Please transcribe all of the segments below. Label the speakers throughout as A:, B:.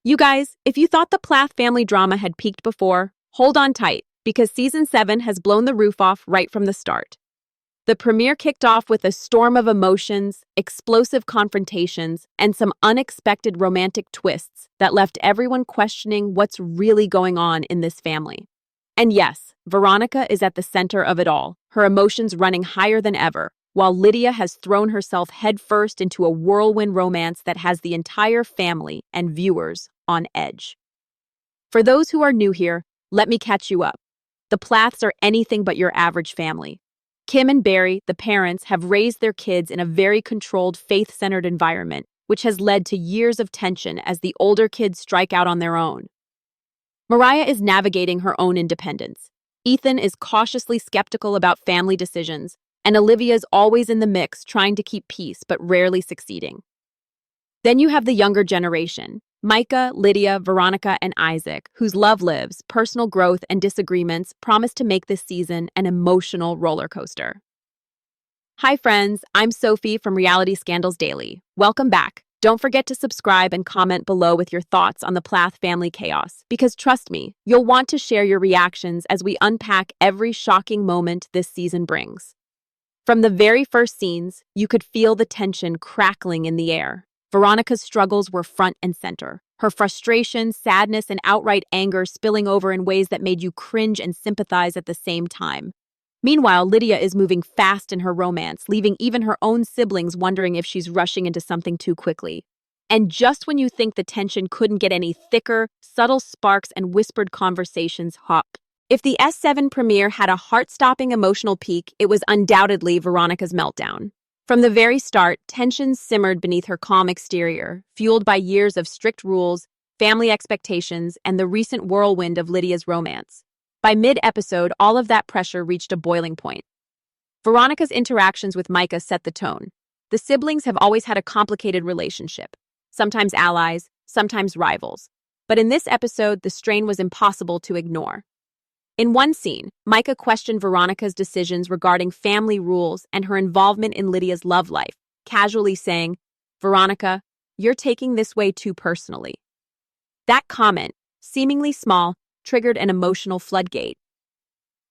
A: You guys, if you thought the Plath family drama had peaked before, hold on tight, because season 7 has blown the roof off right from the start. The premiere kicked off with a storm of emotions, explosive confrontations, and some unexpected romantic twists that left everyone questioning what's really going on in this family. And yes, Veronica is at the center of it all, her emotions running higher than ever, while Lydia has thrown herself headfirst into a whirlwind romance that has the entire family and viewers on edge. For those who are new here, let me catch you up. The Plaths are anything but your average family. Kim and Barry, the parents, have raised their kids in a very controlled, faith-centered environment, which has led to years of tension as the older kids strike out on their own. Mariah is navigating her own independence. Ethan is cautiously skeptical about family decisions, and Olivia's always in the mix, trying to keep peace but rarely succeeding. Then you have the younger generation, Micah, Lydia, Veronica, and Isaac, whose love lives, personal growth, and disagreements promise to make this season an emotional roller coaster. Hi friends, I'm Sophie from Reality Scandals Daily. Welcome back. Don't forget to subscribe and comment below with your thoughts on the Plath family chaos, because trust me, you'll want to share your reactions as we unpack every shocking moment this season brings. From the very first scenes, you could feel the tension crackling in the air. Veronica's struggles were front and center, her frustration, sadness, and outright anger spilling over in ways that made you cringe and sympathize at the same time. Meanwhile, Lydia is moving fast in her romance, leaving even her own siblings wondering if she's rushing into something too quickly. And just when you think the tension couldn't get any thicker, subtle sparks and whispered conversations hop. If the S7 premiere had a heart-stopping emotional peak, it was undoubtedly Veronica's meltdown. From the very start, tensions simmered beneath her calm exterior, fueled by years of strict rules, family expectations, and the recent whirlwind of Lydia's romance. By mid-episode, all of that pressure reached a boiling point. Veronica's interactions with Micah set the tone. The siblings have always had a complicated relationship, sometimes allies, sometimes rivals. But in this episode, the strain was impossible to ignore. In one scene, Micah questioned Veronica's decisions regarding family rules and her involvement in Lydia's love life, casually saying, "Veronica, you're taking this way too personally." That comment, seemingly small, triggered an emotional floodgate.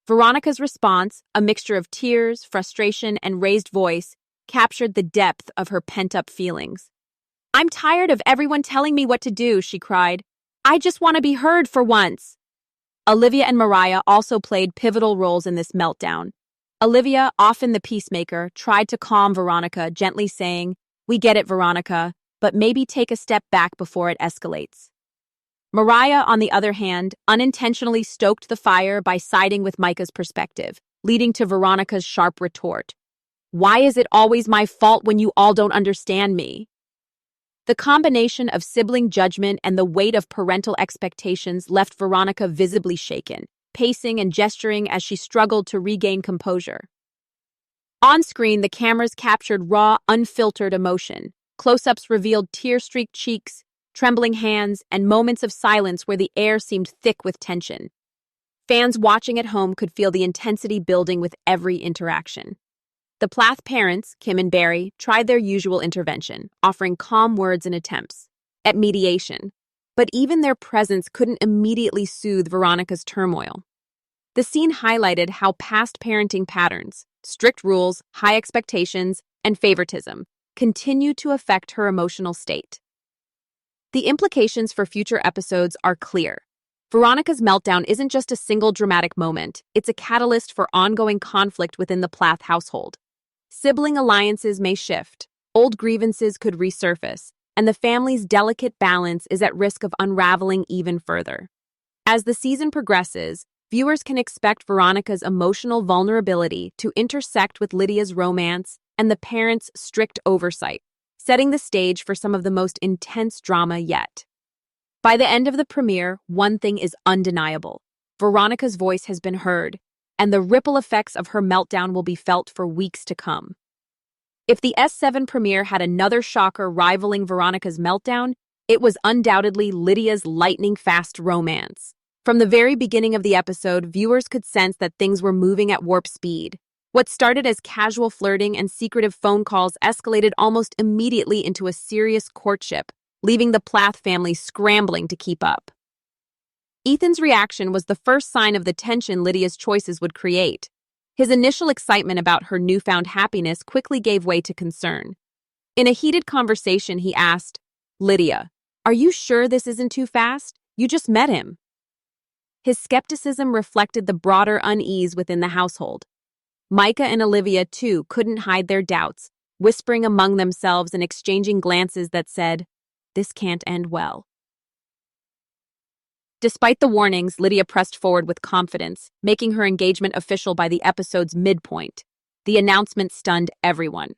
A: Veronica's response, a mixture of tears, frustration, and raised voice, captured the depth of her pent-up feelings. "I'm tired of everyone telling me what to do," she cried. "I just want to be heard for once." Olivia and Mariah also played pivotal roles in this meltdown. Olivia, often the peacemaker, tried to calm Veronica, gently saying, "We get it, Veronica, but maybe take a step back before it escalates." Mariah, on the other hand, unintentionally stoked the fire by siding with Micah's perspective, leading to Veronica's sharp retort. "Why is it always my fault when you all don't understand me?" The combination of sibling judgment and the weight of parental expectations left Veronica visibly shaken, pacing and gesturing as she struggled to regain composure. On screen, the cameras captured raw, unfiltered emotion. Close-ups revealed tear-streaked cheeks, trembling hands, and moments of silence where the air seemed thick with tension. Fans watching at home could feel the intensity building with every interaction. The Plath parents, Kim and Barry, tried their usual intervention, offering calm words and attempts at mediation. But even their presence couldn't immediately soothe Veronica's turmoil. The scene highlighted how past parenting patterns, strict rules, high expectations, and favoritism continue to affect her emotional state. The implications for future episodes are clear. Veronica's meltdown isn't just a single dramatic moment, it's a catalyst for ongoing conflict within the Plath household. Sibling alliances may shift, old grievances could resurface, and the family's delicate balance is at risk of unraveling even further. As the season progresses, viewers can expect Veronica's emotional vulnerability to intersect with Lydia's romance and the parents' strict oversight, setting the stage for some of the most intense drama yet. By the end of the premiere, one thing is undeniable. Veronica's voice has been heard, and the ripple effects of her meltdown will be felt for weeks to come. If the S7 premiere had another shocker rivaling Veronica's meltdown, it was undoubtedly Lydia's lightning-fast romance. From the very beginning of the episode, viewers could sense that things were moving at warp speed. What started as casual flirting and secretive phone calls escalated almost immediately into a serious courtship, leaving the Plath family scrambling to keep up. Ethan's reaction was the first sign of the tension Lydia's choices would create. His initial excitement about her newfound happiness quickly gave way to concern. In a heated conversation, he asked, "Lydia, are you sure this isn't too fast? You just met him." His skepticism reflected the broader unease within the household. Micah and Olivia, too, couldn't hide their doubts, whispering among themselves and exchanging glances that said, "This can't end well." Despite the warnings, Lydia pressed forward with confidence, making her engagement official by the episode's midpoint. The announcement stunned everyone.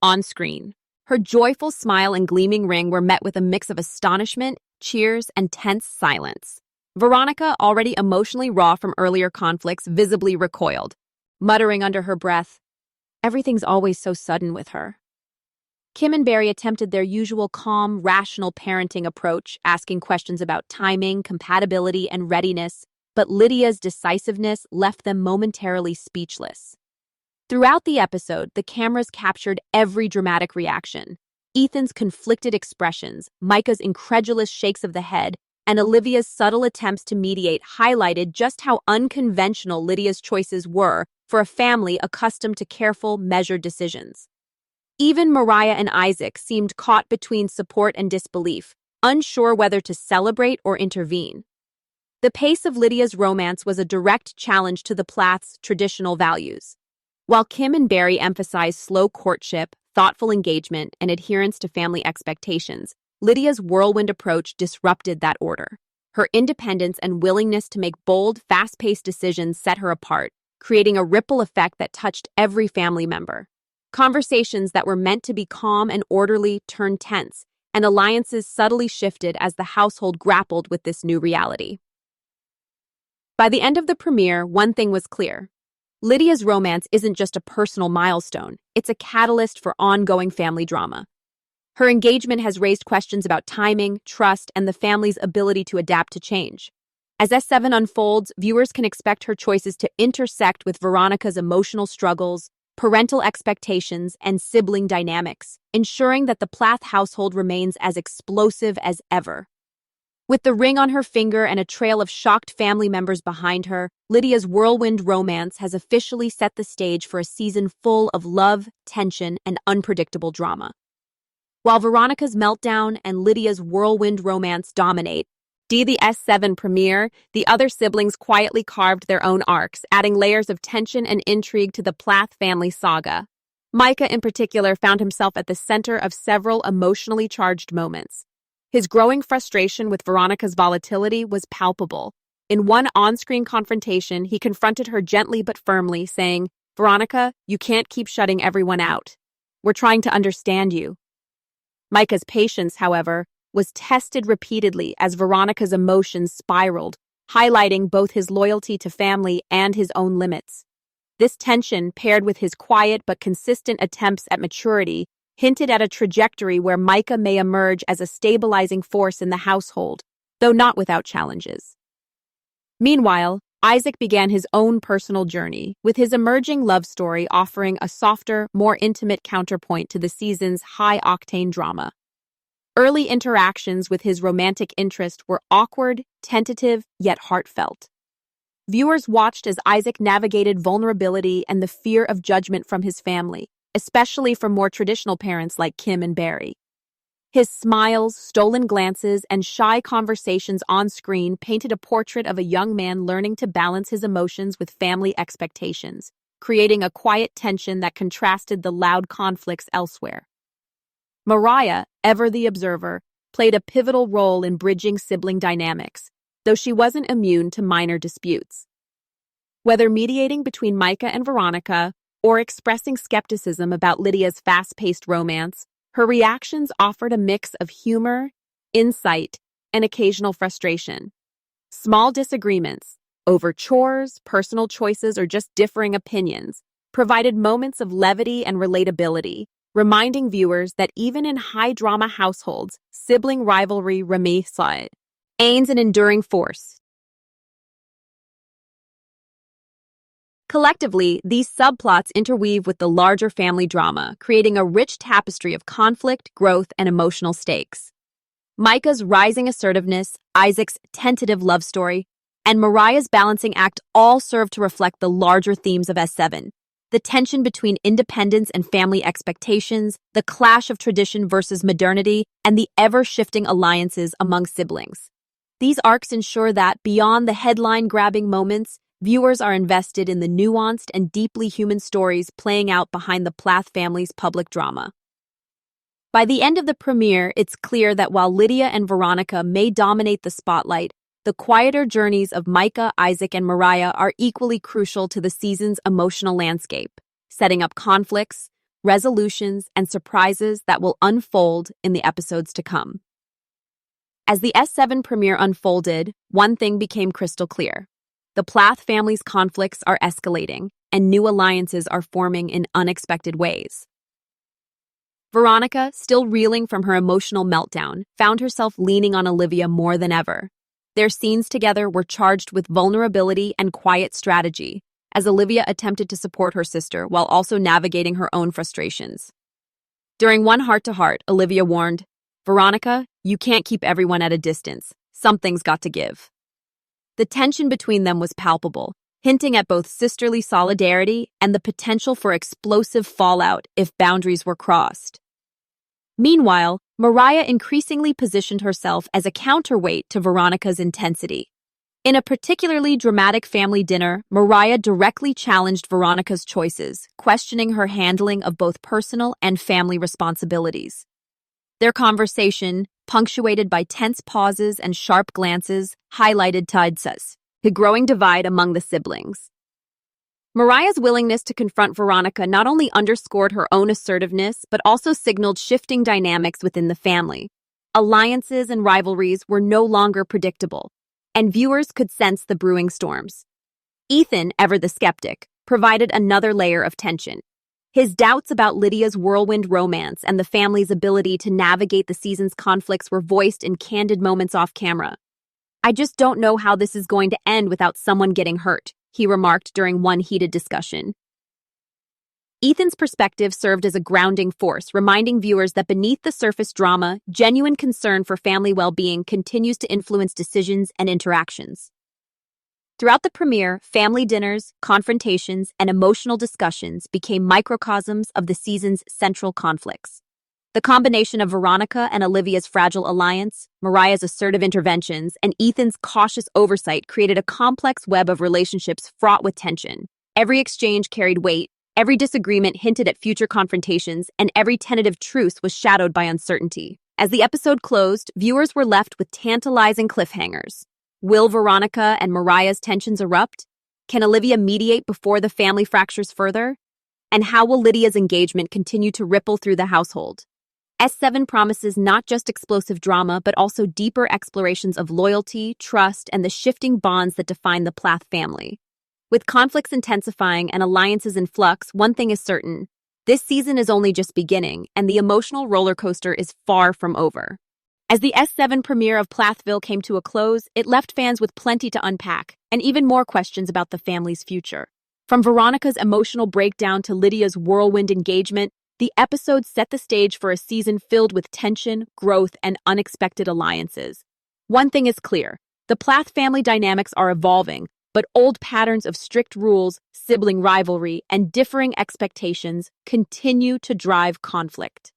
A: On screen, her joyful smile and gleaming ring were met with a mix of astonishment, cheers, and tense silence. Veronica, already emotionally raw from earlier conflicts, visibly recoiled, muttering under her breath, "Everything's always so sudden with her." Kim and Barry attempted their usual calm, rational parenting approach, asking questions about timing, compatibility, and readiness, but Lydia's decisiveness left them momentarily speechless. Throughout the episode, the cameras captured every dramatic reaction. Ethan's conflicted expressions, Micah's incredulous shakes of the head, and Olivia's subtle attempts to mediate highlighted just how unconventional Lydia's choices were for a family accustomed to careful, measured decisions. Even Mariah and Isaac seemed caught between support and disbelief, unsure whether to celebrate or intervene. The pace of Lydia's romance was a direct challenge to the Plath's traditional values. While Kim and Barry emphasized slow courtship, thoughtful engagement, and adherence to family expectations, Lydia's whirlwind approach disrupted that order. Her independence and willingness to make bold, fast-paced decisions set her apart, creating a ripple effect that touched every family member. Conversations that were meant to be calm and orderly turned tense, and alliances subtly shifted as the household grappled with this new reality. By the end of the premiere, one thing was clear. Lydia's romance isn't just a personal milestone, it's a catalyst for ongoing family drama. Her engagement has raised questions about timing, trust, and the family's ability to adapt to change. As S7 unfolds, viewers can expect her choices to intersect with Veronica's emotional struggles, parental expectations, and sibling dynamics, ensuring that the Plath household remains as explosive as ever. With the ring on her finger and a trail of shocked family members behind her, Lydia's whirlwind romance has officially set the stage for a season full of love, tension, and unpredictable drama. While Veronica's meltdown and Lydia's whirlwind romance dominate, the S7 premiere, the other siblings quietly carved their own arcs, adding layers of tension and intrigue to the Plath family saga. Micah, in particular, found himself at the center of several emotionally charged moments. His growing frustration with Veronica's volatility was palpable. In one on-screen confrontation, he confronted her gently but firmly, saying, "Veronica, you can't keep shutting everyone out. We're trying to understand you." Micah's patience, however, was tested repeatedly as Veronica's emotions spiraled, highlighting both his loyalty to family and his own limits. This tension, paired with his quiet but consistent attempts at maturity, hinted at a trajectory where Micah may emerge as a stabilizing force in the household, though not without challenges. Meanwhile, Isaac began his own personal journey, with his emerging love story offering a softer, more intimate counterpoint to the season's high-octane drama. Early interactions with his romantic interest were awkward, tentative, yet heartfelt. Viewers watched as Isaac navigated vulnerability and the fear of judgment from his family, especially from more traditional parents like Kim and Barry. His smiles, stolen glances, and shy conversations on screen painted a portrait of a young man learning to balance his emotions with family expectations, creating a quiet tension that contrasted the loud conflicts elsewhere. Mariah, ever the observer, played a pivotal role in bridging sibling dynamics, though she wasn't immune to minor disputes. Whether mediating between Micah and Veronica or expressing skepticism about Lydia's fast-paced romance, her reactions offered a mix of humor, insight, and occasional frustration. Small disagreements over chores, personal choices, or just differing opinions provided moments of levity and relatability, reminding viewers that even in high-drama households, sibling rivalry remains an enduring force. Collectively, these subplots interweave with the larger family drama, creating a rich tapestry of conflict, growth, and emotional stakes. Micah's rising assertiveness, Isaac's tentative love story, and Mariah's balancing act all serve to reflect the larger themes of S7. The tension between independence and family expectations, the clash of tradition versus modernity, and the ever-shifting alliances among siblings. These arcs ensure that, beyond the headline-grabbing moments, viewers are invested in the nuanced and deeply human stories playing out behind the Plath family's public drama. By the end of the premiere, it's clear that while Lydia and Veronica may dominate the spotlight, the quieter journeys of Micah, Isaac, and Mariah are equally crucial to the season's emotional landscape, setting up conflicts, resolutions, and surprises that will unfold in the episodes to come. As the S7 premiere unfolded, one thing became crystal clear. The Plath family's conflicts are escalating, and new alliances are forming in unexpected ways. Veronica, still reeling from her emotional meltdown, found herself leaning on Olivia more than ever. Their scenes together were charged with vulnerability and quiet strategy, as Olivia attempted to support her sister while also navigating her own frustrations. During one heart-to-heart, Olivia warned, "Veronica, you can't keep everyone at a distance. Something's got to give." The tension between them was palpable, hinting at both sisterly solidarity and the potential for explosive fallout if boundaries were crossed. Meanwhile, Mariah increasingly positioned herself as a counterweight to Veronica's intensity. In a particularly dramatic family dinner, Mariah directly challenged Veronica's choices, questioning her handling of both personal and family responsibilities. Their conversation, punctuated by tense pauses and sharp glances, highlighted the growing divide among the siblings. Mariah's willingness to confront Veronica not only underscored her own assertiveness, but also signaled shifting dynamics within the family. Alliances and rivalries were no longer predictable, and viewers could sense the brewing storms. Ethan, ever the skeptic, provided another layer of tension. His doubts about Lydia's whirlwind romance and the family's ability to navigate the season's conflicts were voiced in candid moments off camera. "I just don't know how this is going to end without someone getting hurt," he remarked during one heated discussion. Ethan's perspective served as a grounding force, reminding viewers that beneath the surface drama, genuine concern for family well-being continues to influence decisions and interactions. Throughout the premiere, family dinners, confrontations, and emotional discussions became microcosms of the season's central conflicts. The combination of Veronica and Olivia's fragile alliance, Mariah's assertive interventions, and Ethan's cautious oversight created a complex web of relationships fraught with tension. Every exchange carried weight, every disagreement hinted at future confrontations, and every tentative truce was shadowed by uncertainty. As the episode closed, viewers were left with tantalizing cliffhangers. Will Veronica and Mariah's tensions erupt? Can Olivia mediate before the family fractures further? And how will Lydia's engagement continue to ripple through the household? S7 promises not just explosive drama, but also deeper explorations of loyalty, trust, and the shifting bonds that define the Plath family. With conflicts intensifying and alliances in flux, one thing is certain. This season is only just beginning, and the emotional roller coaster is far from over. As the S7 premiere of Plathville came to a close, it left fans with plenty to unpack, and even more questions about the family's future. From Veronica's emotional breakdown to Lydia's whirlwind engagement, the episode set the stage for a season filled with tension, growth, and unexpected alliances. One thing is clear, the Plath family dynamics are evolving, but old patterns of strict rules, sibling rivalry, and differing expectations continue to drive conflict.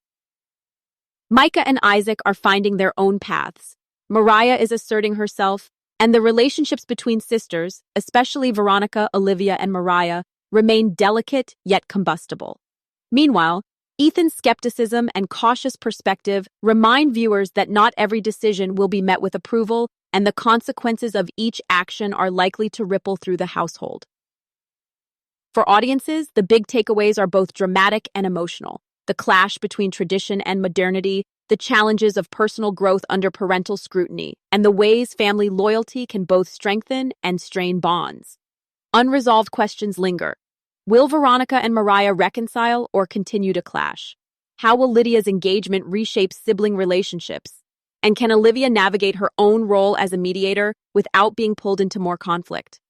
A: Micah and Isaac are finding their own paths. Mariah is asserting herself, and the relationships between sisters, especially Veronica, Olivia, and Mariah, remain delicate yet combustible. Meanwhile, Ethan's skepticism and cautious perspective remind viewers that not every decision will be met with approval, and the consequences of each action are likely to ripple through the household. For audiences, the big takeaways are both dramatic and emotional. The clash between tradition and modernity, the challenges of personal growth under parental scrutiny, and the ways family loyalty can both strengthen and strain bonds. Unresolved questions linger. Will Veronica and Mariah reconcile or continue to clash? How will Lydia's engagement reshape sibling relationships? And can Olivia navigate her own role as a mediator without being pulled into more conflict?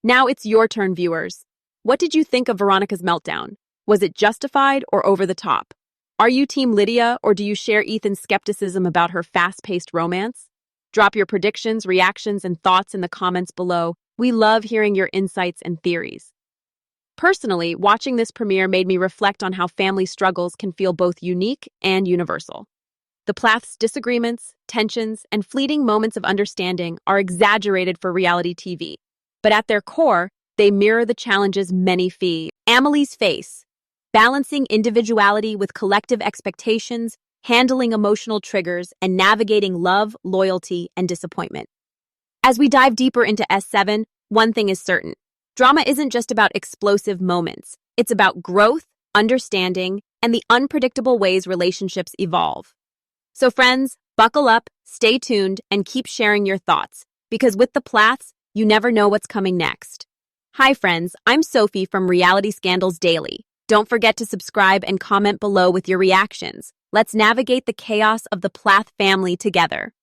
A: Now it's your turn, viewers. What did you think of Veronica's meltdown? Was it justified or over the top? Are you Team Lydia, or do you share Ethan's skepticism about her fast-paced romance? Drop your predictions, reactions, and thoughts in the comments below. We love hearing your insights and theories. Personally, watching this premiere made me reflect on how family struggles can feel both unique and universal. The Plath's disagreements, tensions, and fleeting moments of understanding are exaggerated for reality TV, but at their core, they mirror the challenges many families face, balancing individuality with collective expectations, handling emotional triggers, and navigating love, loyalty, and disappointment. As we dive deeper into S7, one thing is certain. Drama isn't just about explosive moments. It's about growth, understanding, and the unpredictable ways relationships evolve. So friends, buckle up, stay tuned, and keep sharing your thoughts, because with the Plaths, you never know what's coming next. Hi friends, I'm Sophie from Reality Scandals Daily. Don't forget to subscribe and comment below with your reactions. Let's navigate the chaos of the Plath family together.